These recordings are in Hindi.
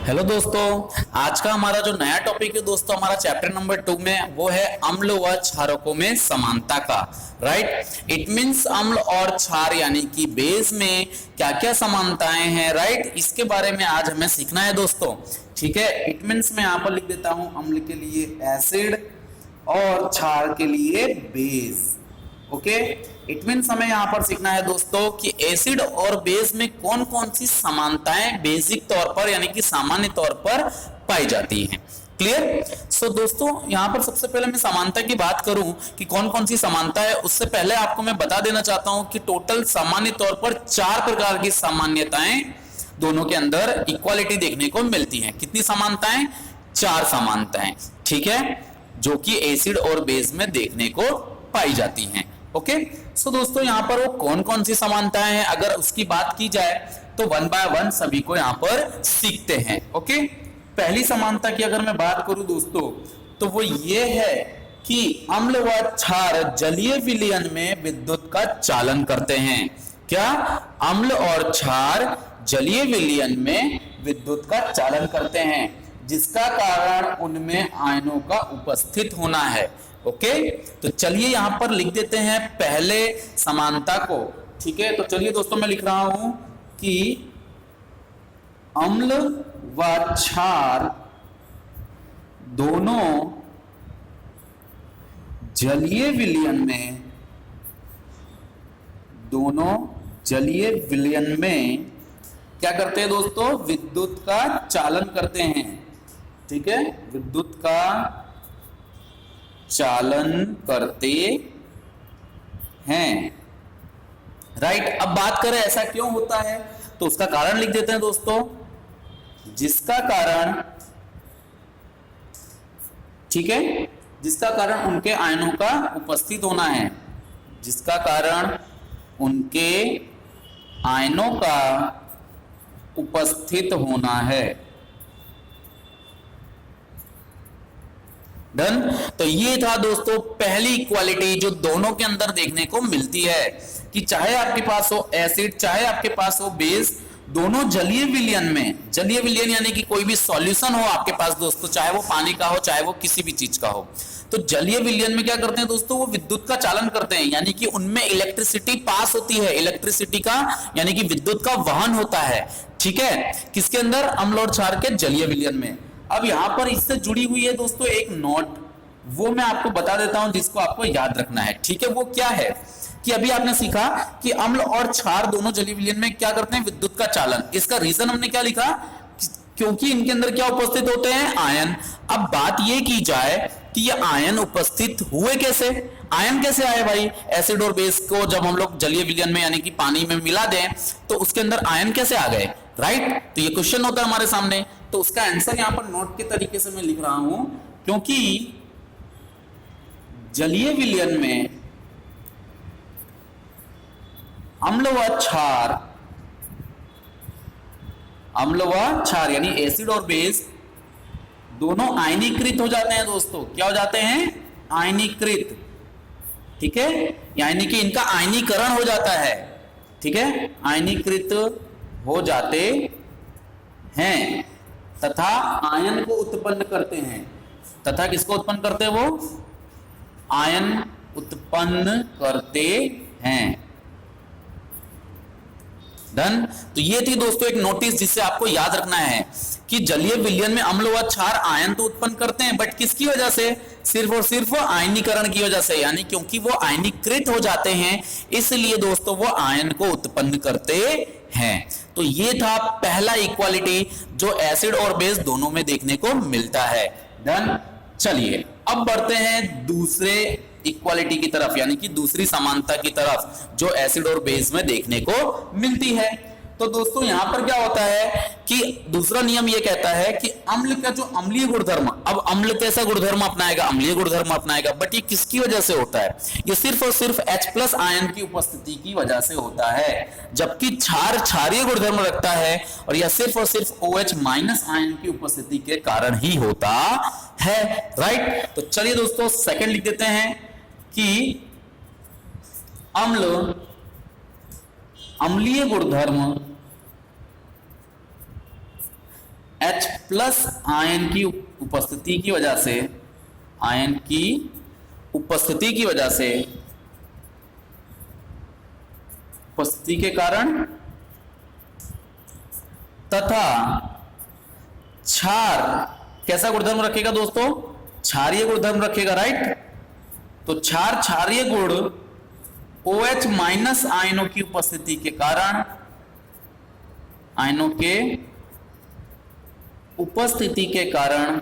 हेलो दोस्तों, आज का हमारा जो नया टॉपिक है दोस्तों, हमारा चैप्टर नंबर 2 में वो है अम्ल व क्षारकों में समानता का। राइट, इट मींस अम्ल और क्षार यानी कि बेस में क्या क्या समानताएं हैं। राइट, इसके बारे में आज हमें सीखना है दोस्तों। ठीक है, इट मींस मैं यहाँ पर लिख देता हूं अम्ल के लिए एसिड और क्षार के लिए बेस। ओके, इट मीन्स हमें यहां पर सीखना है दोस्तों कि एसिड और बेस में कौन कौन सी समानताएं बेसिक तौर पर यानी कि सामान्य तौर पर पाई जाती हैं। क्लियर? सो दोस्तों, यहां पर सबसे पहले मैं समानता की बात करूं कि कौन कौन सी समानता है, उससे पहले आपको मैं बता देना चाहता हूं कि टोटल सामान्य तौर पर 4 प्रकार की सामान्यताएं दोनों के अंदर इक्वालिटी देखने को मिलती है। कितनी समानताएं? 4 समानताएं। ठीक है, जो कि एसिड और बेस में देखने को पाई जाती हैं। ओके, सो दोस्तों, यहां पर वो कौन कौन सी समानताएं हैं अगर उसकी बात की जाए तो वन बाय वन सभी को यहां पर सीखते हैं। ओके, पहली समानता की अगर मैं बात करूं दोस्तों तो वो ये है कि अम्ल व क्षार जलीय विलयन में विद्युत का चालन करते हैं। क्या? अम्ल और क्षार जलीय विलयन में विद्युत का चालन करते हैं, जिसका कारण उनमें आयनों का उपस्थित होना है। ओके, तो चलिए यहां पर लिख देते हैं पहले समानता को। ठीक है, तो चलिए दोस्तों मैं लिख रहा हूं कि अम्ल व क्षार दोनों जलीय विलयन में क्या करते हैं दोस्तों? विद्युत का चालन करते हैं। ठीक है, विद्युत का चालन करते हैं। राइट, अब बात करें ऐसा क्यों होता है तो उसका कारण लिख देते हैं दोस्तों, जिसका कारण, ठीक है, जिसका कारण उनके आयनों का उपस्थित होना है, जिसका कारण उनके आयनों का उपस्थित होना है। डन। तो ये था दोस्तों पहली इक्वालिटी जो दोनों के अंदर देखने को मिलती है कि चाहे आपके पास हो एसिड चाहे आपके पास हो बेस, दोनों जलीय विलयन में, जलीय विलयन यानी कि कोई भी सॉल्यूशन हो आपके पास दोस्तों, चाहे वो पानी का हो चाहे वो किसी भी चीज का हो, तो जलीय विलयन में क्या करते हैं दोस्तों? वो विद्युत का चालन करते हैं, यानी कि उनमें इलेक्ट्रिसिटी पास होती है, इलेक्ट्रिसिटी का यानी कि विद्युत का वहन होता है। ठीक है, किसके अंदर? अम्ल और क्षार के जलीय विलयन में। अब यहां पर इससे जुड़ी हुई है दोस्तों एक नोट, वो मैं आपको बता देता हूं जिसको आपको याद रखना है। ठीक है, वो क्या है कि अभी आपने सीखा कि अम्ल और क्षार दोनों जलीय विलयन में क्या करते हैं? विद्युत का चालन। इसका रीजन हमने क्या लिखा? क्योंकि इनके अंदर क्या उपस्थित होते हैं? आयन। अब बात ये की जाए कि ये आयन उपस्थित हुए कैसे? आयन कैसे आए भाई? एसिड और बेस को जब हम लोग जलीय विलयन में यानी कि पानी में मिला दें तो उसके अंदर आयन कैसे आ गए? राइट, तो ये क्वेश्चन होता है हमारे सामने, तो उसका आंसर यहां पर नोट के तरीके से मैं लिख रहा हूं, क्योंकि जलीय विलयन में अम्ल व क्षार यानी एसिड और बेस दोनों आयनीकृत हो जाते हैं दोस्तों। क्या हो जाते हैं? आयनीकृत। ठीक है, यानी कि इनका आयनीकरण हो जाता है। ठीक है, आयनीकृत हो जाते हैं तथा आयन को उत्पन्न करते हैं। तथा किसको उत्पन्न करते हैं? वो आयन उत्पन्न करते हैं। डन। तो ये थी दोस्तों एक नोटिस जिससे आपको याद रखना है कि जलीय विलयन में अम्ल व क्षार आयन तो उत्पन्न करते हैं, बट किसकी वजह से? सिर्फ और सिर्फ आयनीकरण की वजह से, यानी क्योंकि वो आयनीकृत हो जाते हैं इसलिए दोस्तों वो आयन को उत्पन्न करते हैं। तो ये था पहला इक्वालिटी जो एसिड और बेस दोनों में देखने को मिलता है। डन। चलिए अब बढ़ते हैं दूसरे इक्वालिटी की तरफ, यानी कि दूसरी समानता की तरफ जो एसिड और बेस में देखने को मिलती है। तो दोस्तों यहां पर क्या होता है कि दूसरा नियम यह कहता है कि अम्ल का जो अम्लीय गुणधर्म, अब अम्ल कैसा गुणधर्म अपनाएगा? अम्लीय गुणधर्म अपनाएगा, बट ये किसकी वजह से होता है? ये सिर्फ और सिर्फ H+ आयन की उपस्थिति की वजह से होता है, जबकि क्षार क्षारीय गुणधर्म रखता है और यह सिर्फ और सिर्फ OH- आयन की उपस्थिति के कारण ही होता है। राइट, तो चलिए दोस्तों सेकंड लिख देते हैं कि अम्ल अम्लीय गुणधर्म H प्लस आयन की उपस्थिति की वजह से, आयन की उपस्थिति की वजह से, उपस्थिति के कारण तथा क्षार कैसा गुणधर्म रखेगा दोस्तों? क्षारीय गुणधर्म रखेगा, राइट। तो क्षार क्षारीय गुण OH माइनस आयनों की उपस्थिति के कारण, आयनों के उपस्थिति के कारण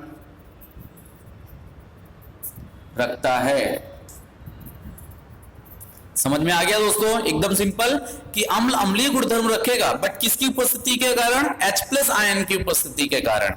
रखता है। समझ में आ गया दोस्तों? एकदम सिंपल कि अम्ल अम्लीय गुणधर्म रखेगा, बट किसकी उपस्थिति के कारण? H प्लस आयन की उपस्थिति के कारण।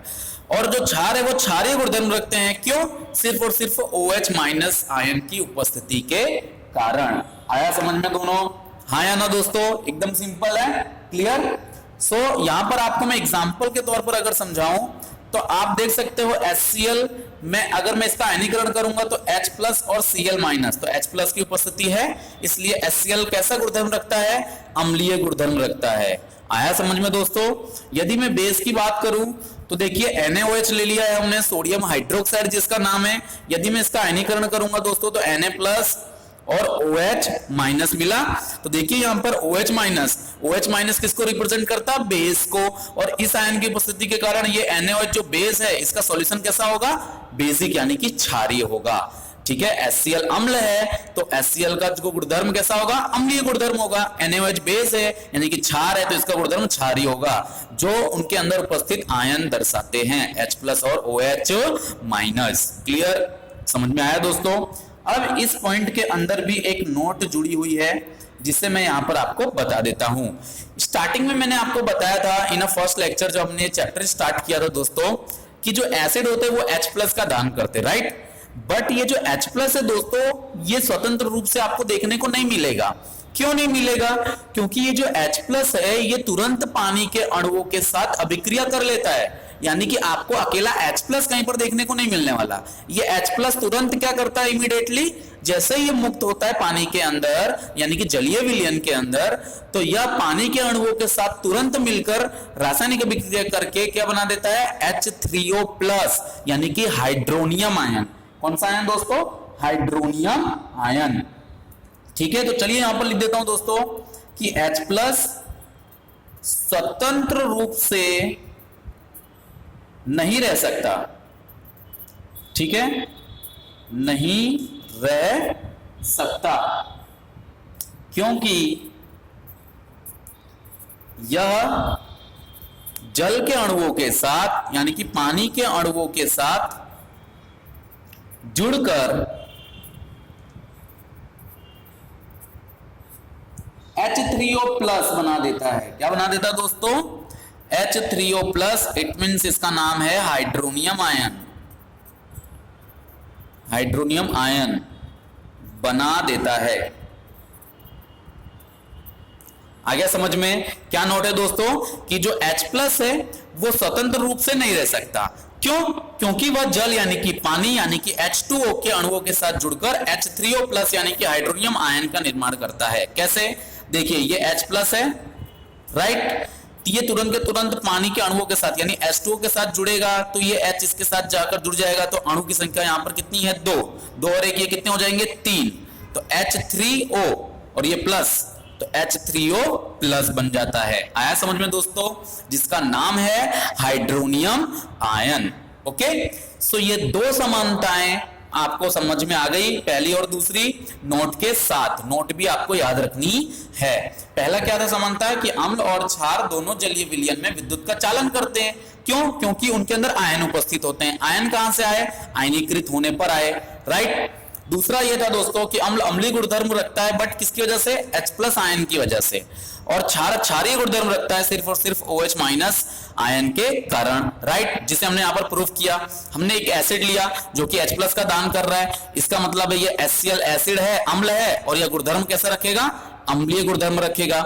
और जो क्षार है वो क्षारीय गुणधर्म रखते हैं, क्यों? सिर्फ और सिर्फ OH माइनस आयन की उपस्थिति के कारण। आया समझ में दोनों? हाँ या ना दोस्तों? एकदम सिंपल है, क्लियर। सो यहां पर आपको मैं एग्जांपल के तौर पर अगर समझाऊं तो आप देख सकते हो HCl में अगर मैं इसका आयनीकरण करूंगा तो H प्लस और Cl माइनस, तो H प्लस की उपस्थिति है, इसलिए HCl कैसा गुणधर्म रखता है? अम्लीय गुणधर्म रखता है। आया समझ में दोस्तों? यदि मैं बेस की बात करूं तो देखिए NaOH ले लिया है हमने, सोडियम हाइड्रोक्साइड जिसका नाम है। यदि मैं इसका आयनीकरण करूंगा दोस्तों तो Na प्लस और OH माइनस मिला। तो देखिए यहां पर OH माइनस किसको रिप्रेजेंट करता है? बेस को। और इस आयन की उपस्थिति के कारण ये NaOH जो बेस है इसका सॉल्यूशन कैसा होगा? बेसिक यानी कि क्षारीय होगा। ठीक है, HCl अम्ल है तो HCl का जो गुणधर्म कैसा होगा? अम्लीय गुणधर्म होगा। NaOH बेस है यानी कि क्षार है तो इसका गुणधर्म क्षारीय होगा, जो उनके अंदर उपस्थित आयन दर्शाते हैं, H प्लस और OH माइनस। क्लियर? समझ में आया दोस्तों? अब इस पॉइंट के अंदर भी एक नोट जुड़ी हुई है जिसे मैं यहां पर आपको बता देता हूं। स्टार्टिंग में मैंने आपको बताया था इन फर्स्ट लेक्चर जब हमने चैप्टर स्टार्ट किया था दोस्तों, कि जो एसिड होते हैं वो H प्लस का दान करते, राइट। बट ये जो H प्लस है दोस्तों, ये स्वतंत्र रूप से आपको देखने को नहीं मिलेगा। क्यों नहीं मिलेगा? क्योंकि ये जो H प्लस है ये तुरंत पानी के अणुओं के साथ अभिक्रिया कर लेता है, यानी कि आपको अकेला H प्लस कहीं पर देखने को नहीं मिलने वाला। ये H प्लस तुरंत क्या करता है? इमीडिएटली जैसे ही ये मुक्त होता है पानी के अंदर, यानी कि जलीय विलयन के अंदर, तो यह पानी के अणुओं के साथ तुरंत मिलकर रासायनिक अभिक्रिया करके क्या बना देता है? H3O प्लस, यानी कि हाइड्रोनियम आयन। कौन सा आयन दोस्तों? Hydronium ion. ठीक है, तो चलिए यहां पर लिख देता हूं दोस्तों कि H प्लस स्वतंत्र रूप से नहीं रह सकता। ठीक है, नहीं रह सकता क्योंकि यह जल के अणुओं के साथ, यानी कि पानी के अणुओं के साथ जुड़कर H3O प्लस बना देता है। क्या बना देता है दोस्तों? H3O plus. इट मीन्स इसका नाम है हाइड्रोनियम आयन। हाइड्रोनियम आयन बना देता है। आ गया समझ में? क्या नोट है दोस्तों कि जो H प्लस है वो स्वतंत्र रूप से नहीं रह सकता। क्यों? क्योंकि वह जल यानी कि पानी यानी कि H2O के अणुओं के साथ जुड़कर H3O प्लस यानी कि हाइड्रोनियम आयन का निर्माण करता है। कैसे? देखिए ये H प्लस है, राइट। ये तुरंत के तुरंत पानी के अणुओं के साथ यानी H2O के साथ जुड़ेगा तो ये H इसके साथ जाकर जुड़ जाएगा, तो अणु की संख्या यहां पर कितनी है? 2 और 1 ये कितने हो जाएंगे? 3। तो H3O और ये प्लस, तो H3O प्लस बन जाता है। आया समझ में दोस्तों? जिसका नाम है हाइड्रोनियम आयन। ओके, सो ये दो समानताएं आपको समझ में आ गई, पहली और दूसरी, नोट के साथ। नोट भी आपको याद रखनी है। पहला क्या था समानता? कि अम्ल और क्षार दोनों जलीय विलयन में विद्युत का चालन करते हैं। क्यों? क्योंकि उनके अंदर आयन उपस्थित होते हैं। आयन कहां से आए? आयनीकृत होने पर आए, राइट। दूसरा यह था दोस्तों कि अम्ल अम्लीय गुणधर्म रखता है, बट किसकी वजह से? H प्लस आयन की वजह से। और क्षार क्षारीय गुणधर्म रखता है सिर्फ और सिर्फ OH माइनस आयन के कारण, राइट। जिसे हमने यहां पर प्रूफ किया। हमने एक एसिड लिया जो कि H प्लस का दान कर रहा है, इसका मतलब है ये HCl एसिड है, अम्ल है, और यह गुणधर्म कैसा रखेगा? अम्लीय गुणधर्म रखेगा।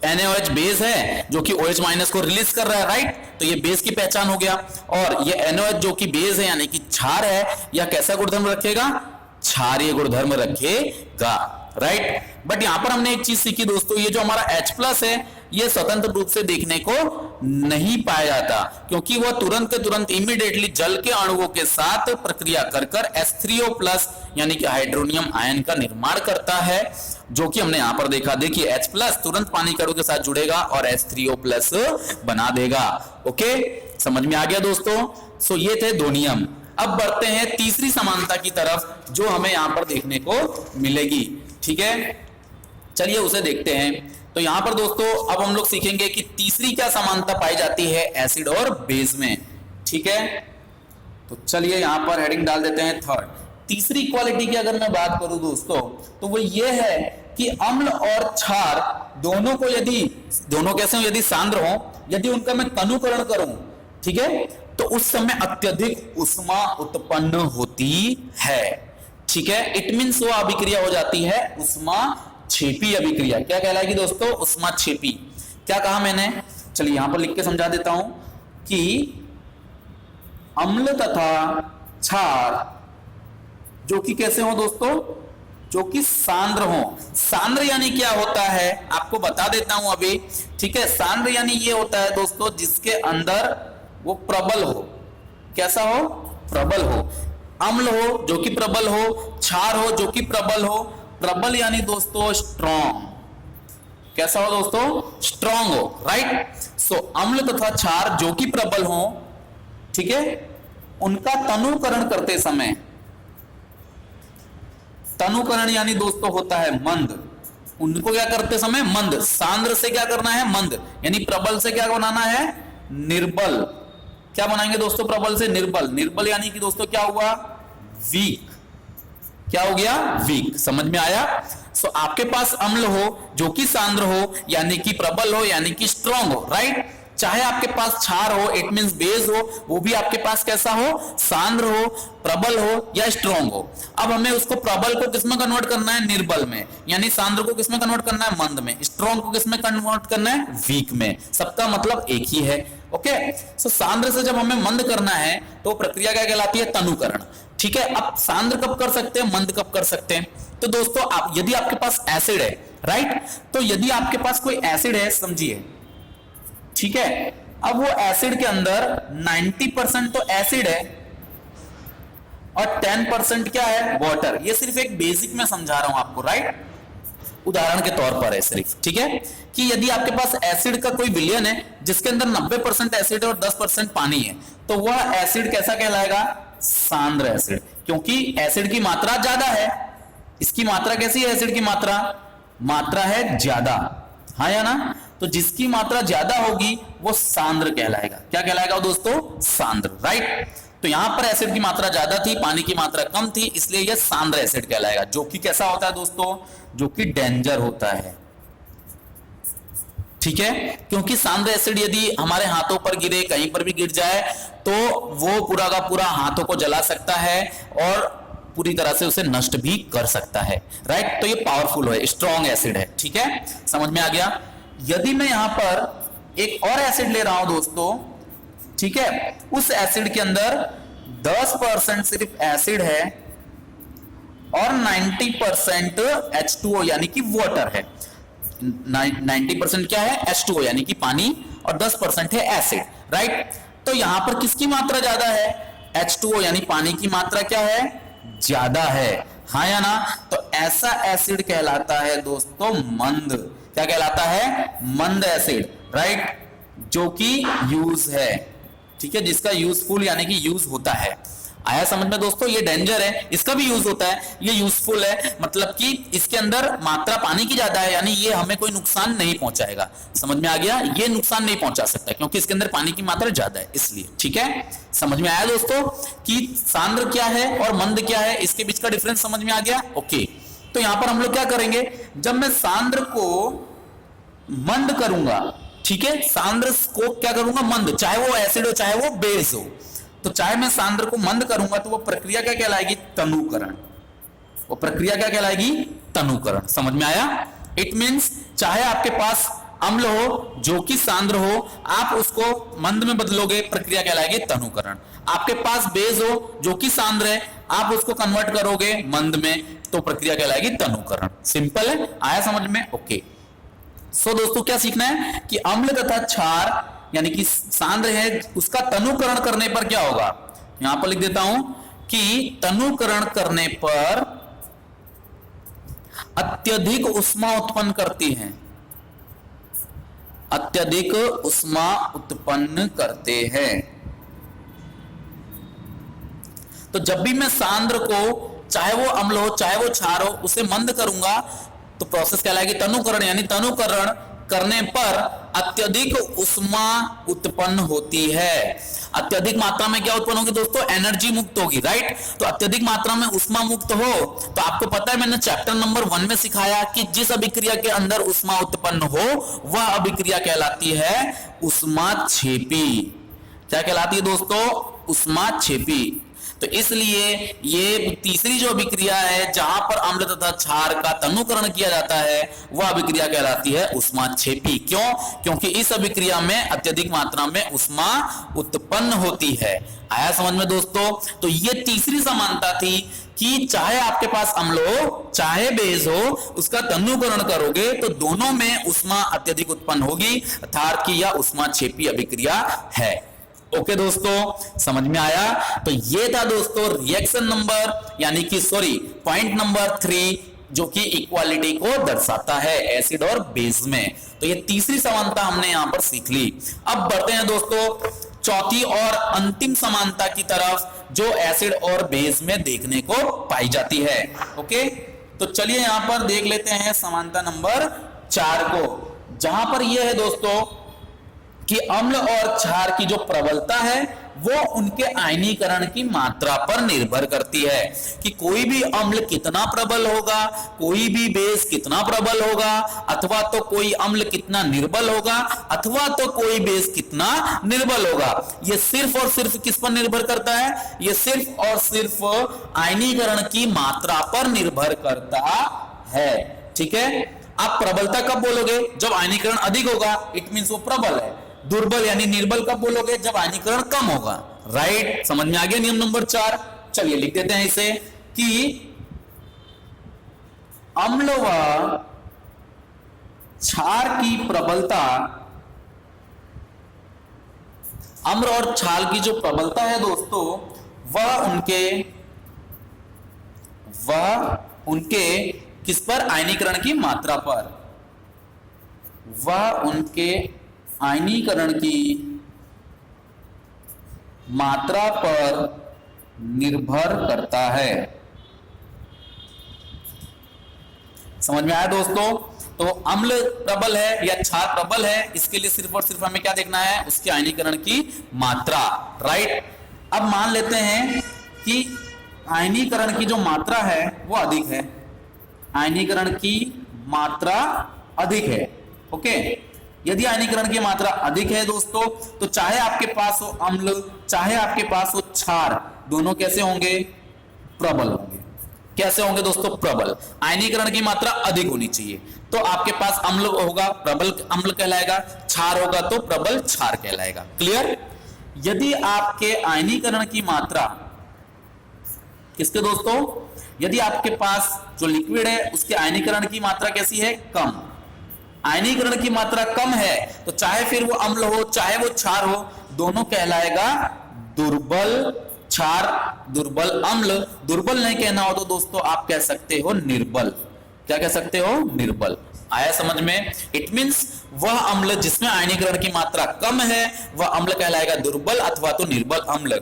NaOH बेस है जो कि OH माइनस को रिलीज कर रहा है, राइट। तो ये बेस की पहचान हो गया। और ये NaOH जो कि बेस है यानी कि क्षार है, यह कैसा गुणधर्म रखेगा? क्षारीय गुणधर्म रखेगा, राइट। बट यहां पर हमने एक चीज सीखी दोस्तों, ये जो हमारा H+ है ये स्वतंत्र रूप से देखने को नहीं पाया जाता, क्योंकि वह तुरंत के तुरंत इमीडिएटली जल के अणुओं के साथ प्रक्रिया कर कर H3O+ यानी कि हाइड्रोनियम आयन का निर्माण करता है, जो कि हमने यहां पर देखा। देखिए H+ तुरंत पानी के अणु के साथ जुड़ेगा और H3O+ बना देगा। ओके, समझ में आ गया दोस्तों। सो ये थे दो नियम। अब बढ़ते हैं तीसरी समानता की तरफ, जो हमें यहां पर देखने को मिलेगी। ठीक है, चलिए उसे देखते हैं। तो यहां पर दोस्तों अब हम लोग सीखेंगे कि तीसरी क्या समानता पाई जाती है एसिड और बेस में। ठीक है, तो चलिए यहां पर हेडिंग डाल देते हैं थर्ड। तीसरी क्वालिटी की अगर मैं बात करूं दोस्तों, तो वो ये है कि अम्ल और क्षार दोनों को यदि दोनों कैसे हो, यदि सांद्र हो, यदि उनका मैं तनुकरण करूं, ठीक है, तो उस समय अत्यधिक ऊष्मा उत्पन्न होती है। ठीक है, इट मींस वो अभिक्रिया हो जाती है ऊष्मा छेपी अभिक्रिया। क्या कहलाएगी दोस्तों? ऊष्मा छेपी। क्या कहा मैंने? चलिए यहां पर लिख के समझा देता हूं कि अम्ल तथा क्षार जो कि कैसे हो दोस्तों, जो कि सांद्र हो। सांद्र यानी क्या होता है आपको बता देता हूं अभी। ठीक है, सांद्र यानी ये होता है दोस्तों जिसके अंदर वो प्रबल हो। कैसा हो? प्रबल हो। अम्ल हो जो कि प्रबल हो, क्षार हो जो कि प्रबल हो। प्रबल यानी दोस्तों स्ट्रॉन्ग। कैसा हो दोस्तों? स्ट्रॉन्ग हो, राइट। सो अम्ल तथा क्षार जो कि प्रबल हो, ठीक है, उनका तनुकरण करते समय, तनुकरण यानी दोस्तों होता है मंद। उनको क्या करते समय? मंद। सांद्र से क्या करना है? मंद। यानी प्रबल से क्या बनाना है? निर्बल। क्या बनाएंगे दोस्तों? प्रबल से निर्बल। निर्बल यानी कि दोस्तों क्या हुआ? वीक। क्या हो गया? वीक। समझ में आया? सो आपके पास अम्ल हो जो कि सांद्र हो यानी कि प्रबल हो यानी कि स्ट्रॉन्ग हो, राइट। चाहे आपके पास क्षार हो, इट मींस बेस हो, वो भी आपके पास कैसा हो? सांद्र हो, प्रबल हो या स्ट्रॉन्ग हो। अब हमें उसको प्रबल को किसमें कन्वर्ट करना है? निर्बल में। यानी सांद्र को किसमें कन्वर्ट करना है? मंद में। स्ट्रॉन्ग को किसमें कन्वर्ट करना है? वीक में। सबका मतलब एक ही है। ओके, सो सांद्र से जब हमें मंद करना है तो प्रक्रिया क्या कहलाती है? तनुकरण। ठीक है, अब सांद्र कब कर सकते हैं, मंद कब कर सकते हैं? तो दोस्तों आप यदि आपके पास एसिड है, राइट, तो यदि आपके पास कोई एसिड है, समझिए, ठीक है, अब वो एसिड के अंदर 90% तो एसिड है और 10% क्या है? वाटर। ये सिर्फ एक बेसिक में समझा रहा हूं आपको, राइट, उदाहरण के तौर पर है सिर्फ। ठीक है, कि यदि आपके पास एसिड का कोई विलयन है जिसके अंदर 90% एसिड है और 10% पानी है, तो वह एसिड कैसा कहलाएगा? सांद्र एसिड। क्योंकि एसिड की मात्रा ज्यादा है। इसकी मात्रा कैसी है? एसिड की मात्रा है ज्यादा, हाँ या ना? तो जिसकी मात्रा ज्यादा होगी वो सांद्र कहलाएगा। क्या कहलाएगा दोस्तों? सांद्र, राइट। तो यहां पर एसिड की मात्रा ज्यादा थी, पानी की मात्रा कम थी, इसलिए यह सांद्र एसिड कहलाएगा। जो कि कैसा होता है दोस्तों? जो कि डेंजर होता है। ठीक है, क्योंकि सांद्र एसिड यदि हमारे हाथों पर गिरे, कहीं पर भी गिर जाए, तो वो पूरा का पूरा हाथों को जला सकता है और पूरी तरह से उसे नष्ट भी कर सकता है, राइट। तो ये पावरफुल है, स्ट्रॉन्ग एसिड है। ठीक है, समझ में आ गया। यदि मैं यहां पर एक और एसिड ले रहा हूं दोस्तों, ठीक है, उस एसिड के अंदर 10% सिर्फ एसिड है और 90% H2O यानी कि वाटर है। 90% क्या है? H2O यानी कि पानी, और 10% है एसिड, राइट। तो यहां पर किसकी मात्रा ज्यादा है? H2O यानी पानी की मात्रा क्या है? ज्यादा है, हाँ या ना? तो ऐसा एसिड कहलाता है दोस्तों मंद। क्या कहलाता है? मंद एसिड, राइट, जो कि यूज है। ठीक है, जिसका यूजफुल यानी कि यूज होता है। आया समझ में दोस्तों? ये डेंजर है, इसका भी यूज होता है, ये यूजफुल है, मतलब कि इसके अंदर मात्रा पानी की ज्यादा है, यानी ये हमें कोई नुकसान नहीं पहुंचाएगा। समझ में आ गया? ये नुकसान नहीं पहुंचा सकता क्योंकि इसके अंदर पानी की मात्रा ज्यादा है, इसलिए। ठीक है, समझ में आया दोस्तों कि सांद्र क्या है और मंद क्या है, इसके बीच का डिफरेंस समझ में आ गया? ओके, तो यहां पर हम लोग क्या करेंगे, जब मैं सांद्र को मंद करूंगा, ठीक है, सांद्र को क्या करूंगा? मंद, चाहे वो एसिड हो चाहे वो बेस हो। तो चाहे मैं सांद्र को मंद करूंगा तो वो प्रक्रिया क्या कहलाएगी? तनुकरण। वो प्रक्रिया क्या कहलाएगी? तनुकरण। समझ में आया? इट मींस चाहे आपके पास अम्ल हो जो कि सांद्र हो, आप उसको मंद में बदलोगे, प्रक्रिया कहलाएगी तनुकरण। आपके पास बेस हो जो कि सांद्र है, आप उसको कन्वर्ट करोगे मंद में, तो प्रक्रिया कहलाएगी तनुकरण। सिंपल है, आया समझ में? ओके। सो दोस्तों क्या सीखना है कि अम्ल तथा क्षार यानी कि सांद्र है, उसका तनुकरण करने पर क्या होगा। यहां पर लिख देता हूं कि तनुकरण करने पर अत्यधिक ऊष्मा उत्पन्न करती हैं, अत्यधिक ऊष्मा उत्पन्न करते हैं। तो जब भी मैं सांद्र को, चाहे वो अम्ल हो चाहे वो क्षार हो, उसे मंद करूंगा तो प्रोसेस कहलाएगी तनुकरण, यानी तनुकरण करने पर अत्यधिक ऊष्मा उत्पन्न होती है। अत्यधिक मात्रा में क्या उत्पन्न होगी दोस्तों? एनर्जी मुक्त होगी, राइट। तो अत्यधिक मात्रा में ऊष्मा मुक्त हो तो आपको पता है, मैंने चैप्टर नंबर 1 में सिखाया कि जिस अभिक्रिया के अंदर ऊष्मा उत्पन्न हो वह अभिक्रिया कहलाती है ऊष्माक्षेपी। क्या कहलाती है दोस्तों? ऊष्माक्षेपी। तो इसलिए ये तीसरी जो अभिक्रिया है जहां पर अम्ल तथा क्षार का तनुकरण किया जाता है वह अभिक्रिया कहलाती है ऊष्माक्षेपी। क्यों? क्योंकि इस अभिक्रिया में अत्यधिक मात्रा में ऊष्मा उत्पन्न होती है। आया समझ में दोस्तों? तो ये तीसरी समानता थी कि चाहे आपके पास अम्ल हो चाहे बेस हो, उसका तनुकरण करोगे तो दोनों में ऊष्मा अत्यधिक उत्पन्न होगी, अर्थात कि यह ऊष्माक्षेपी अभिक्रिया है। ओके दोस्तों, समझ में आया? तो ये था दोस्तों रिएक्शन नंबर यानी कि पॉइंट नंबर 3 जो कि इक्वालिटी को दर्शाता है एसिड और बेस में। तो ये तीसरी समानता हमने यहां पर सीख ली। अब बढ़ते हैं दोस्तों चौथी और अंतिम समानता की तरफ जो एसिड और बेस में देखने को पाई जाती है। ओके, तो चलिए यहां पर देख लेते हैं समानता नंबर 4 को, जहां पर यह है दोस्तों कि अम्ल और क्षार की जो प्रबलता है वो उनके आयनीकरण की मात्रा पर निर्भर करती है कि कोई भी अम्ल कितना प्रबल होगा, कोई भी बेस कितना प्रबल होगा, अथवा तो कोई अम्ल कितना निर्बल होगा, अथवा तो कोई बेस कितना निर्बल होगा। ये सिर्फ और सिर्फ किस पर निर्भर करता है? ये सिर्फ और सिर्फ आयनीकरण की मात्रा पर निर्भर करता है। ठीक है, आप प्रबलता कब बोलोगे? जब आयनीकरण अधिक होगा, इट मींस वो प्रबल है। दुर्बल यानी निर्बल कब बोलोगे? जब आयनीकरण कम होगा, राइट। समझ में आ गया नियम नंबर 4? चलिए लिख देते हैं इसे कि अम्ल व क्षार की प्रबलता, अम्ल और क्षार की जो प्रबलता है दोस्तों वह उनके किस पर? आयनीकरण की मात्रा पर। वह उनके आयनीकरण की मात्रा पर निर्भर करता है। समझ में आया दोस्तों? तो अम्ल प्रबल है या क्षार प्रबल है, इसके लिए सिर्फ और सिर्फ हमें क्या देखना है? उसके आयनीकरण की मात्रा, राइट। अब मान लेते हैं कि आयनीकरण की जो मात्रा है वो अधिक है, आयनीकरण की मात्रा अधिक है। ओके, यदि आयनीकरण की मात्रा अधिक है दोस्तों तो चाहे आपके पास हो अम्ल चाहे आपके पास हो क्षार, दोनों कैसे होंगे? प्रबल होंगे। कैसे होंगे दोस्तों? प्रबल। आयनीकरण की मात्रा अधिक होनी चाहिए, तो आपके पास अम्ल होगा प्रबल अम्ल कहलाएगा, क्षार होगा तो प्रबल क्षार कहलाएगा। क्लियर? यदि आपके आयनीकरण की मात्रा किसके दोस्तों? यदि आपके पास जो लिक्विड है उसके आयनीकरण की मात्रा कैसी है? कम। आयनीकरण की मात्रा कम है तो चाहे फिर वो अम्ल हो चाहे वो क्षार हो, दोनों कहलाएगा दुर्बल क्षार, दुर्बल अम्ल। दुर्बल नहीं कहना हो तो दोस्तों आप कह सकते हो निर्बल। क्या कह सकते हो? निर्बल। आया समझ में? इट मींस वह अम्ल जिसमें आयनीकरण की मात्रा कम है वह अम्ल कहलाएगा दुर्बल अथवा तो निर्बल अम्ल।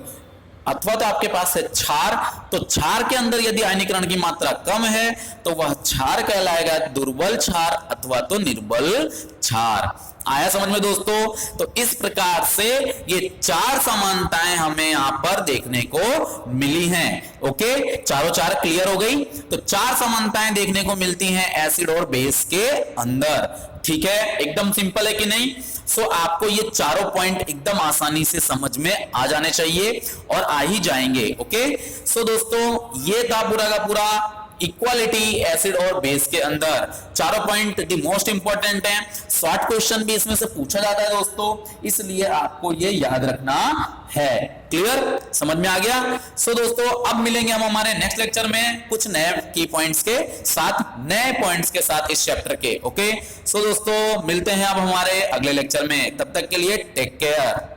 अथवा तो आपके पास है क्षार, तो क्षार के अंदर यदि आयनीकरण की मात्रा कम है तो वह क्षार कहलाएगा दुर्बल क्षार अथवा तो निर्बल क्षार। आया समझ में दोस्तों? तो इस प्रकार से ये 4 समानताएं हमें यहां पर देखने को मिली हैं। ओके, चारों 4 क्लियर हो गई? तो 4 समानताएं देखने को मिलती हैं एसिड और बेस के अंदर। ठीक है, एकदम सिंपल है कि नहीं? सो आपको ये चारों पॉइंट एकदम आसानी से समझ में आ जाने चाहिए और आ ही जाएंगे। ओके, सो दोस्तों ये था पूरा का पूरा इक्वालिटी एसिड और बेस के अंदर। चारों पॉइंट दी मोस्ट इंपॉर्टेंट है, शॉर्ट क्वेश्चन भी इसमें से पूछा जाता है दोस्तों, इसलिए आपको ये याद रखना है। क्लियर, समझ में आ गया? सो दोस्तों अब मिलेंगे हम हमारे नेक्स्ट लेक्चर में कुछ नए की पॉइंट्स के साथ, नए पॉइंट्स के साथ इस चैप्टर के। ओके, सो दोस्तों मिलते हैं अब हमारे अगले लेक्चर में, तब तक के लिए टेक केयर।